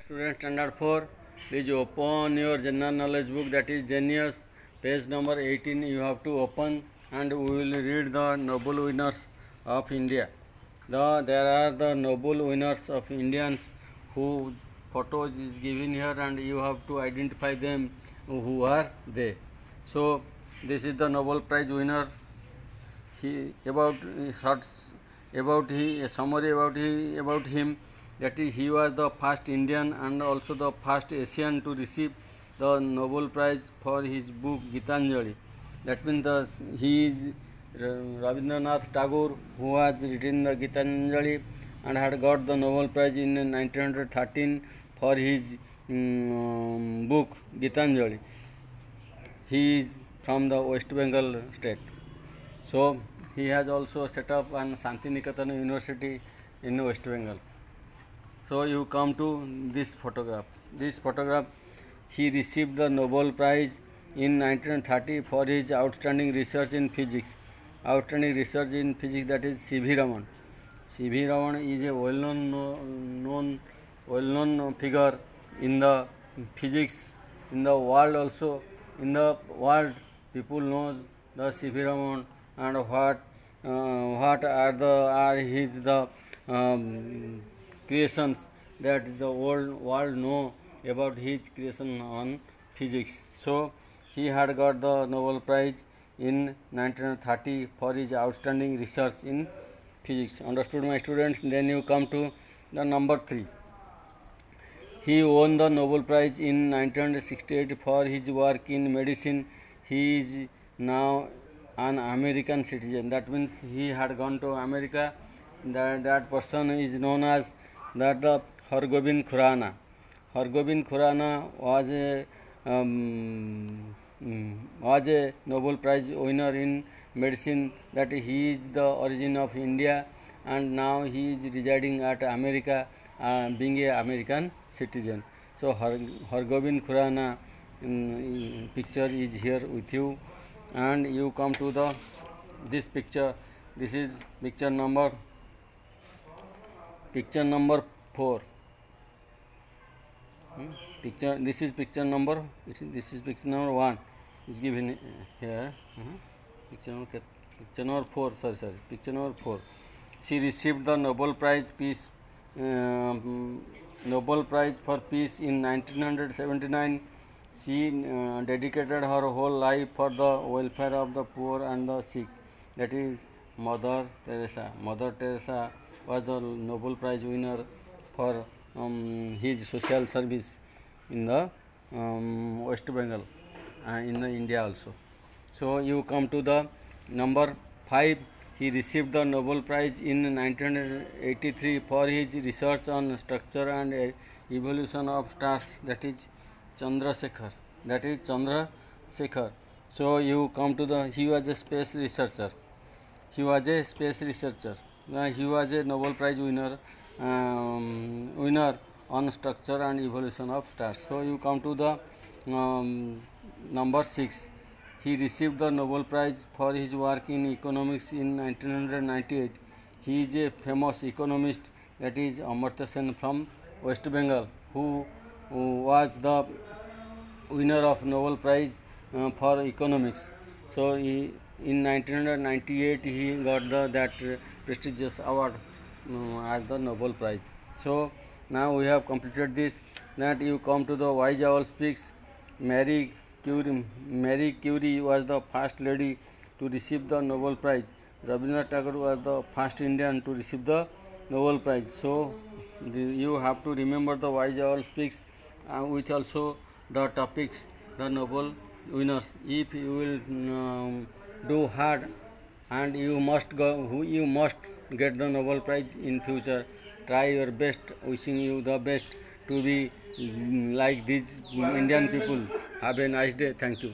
Student standard 4, please open your general knowledge book, that is Genius, page number 18. You have to open and we will read the Nobel winners of India. There are the Nobel winners of Indians whose photos is given here and you have to identify them, who are they. So this is the Nobel Prize winner. A summary about him, that is, he was the first Indian and also the first Asian to receive the Nobel Prize for his book Gitanjali. That means he is Rabindranath Tagore, who has written the Gitanjali and had got the Nobel Prize in 1913 for his book Gitanjali. He is from the West Bengal state. So he has also set up an Shantiniketan University in West Bengal. So you come to this photograph. This photograph, he received the Nobel Prize in 1930 for his outstanding research in physics. Outstanding research in physics, that is C.V. Raman. C.V. Raman is a well-known figure in the physics in the world also. In the world, people know the C.V. Raman and what are his creations, that the whole world know about his creation on physics. So he had got the Nobel Prize in 1930 for his outstanding research in physics. Understood, my students? Then you come to the number 3. He won the Nobel Prize in 1968 for his work in medicine. He is now an American citizen. That means he had gone to America. That person is known as the Hargobind Khurana. Hargobind Khurana was a Nobel Prize winner in medicine. That he is the origin of India and now he is residing at America, being a American citizen. So Hargobind Khurana picture is here with you, and you come to this picture. This is picture number 4. This is picture number 1 is given here. Picture number 4. Picture number 4. She received the Nobel Prize for Peace in 1979. She dedicated her whole life for the welfare of the poor and the sick. That is Mother Teresa. Mother Teresa was the Nobel Prize winner for his social service in the West Bengal and in the India also. So you come to the number 5. He received the Nobel Prize in 1983 for his research on structure and evolution of stars. That is Chandrasekhar. So you come to he was a space researcher. He was a Nobel Prize winner on structure and evolution of stars. So you come to the number 6. He received the Nobel Prize for his work in economics in 1998. He is a famous economist, that is Amartya Sen from West Bengal, who was the winner of Nobel Prize for economics. So in 1998 he got that prestigious award as the Nobel Prize. So now we have completed this. That you come to the Wise Owl Speaks. Marie Curie was the first lady to receive the Nobel Prize. Rabindranath Tagore was the first Indian to receive the Nobel Prize. So you have to remember the Wise Owl Speaks with also the topics, the Nobel winners. If you will do hard and you must get the Nobel Prize in future. Try your best. Wishing you the best to be like these Indian people. Have a nice day. Thank you.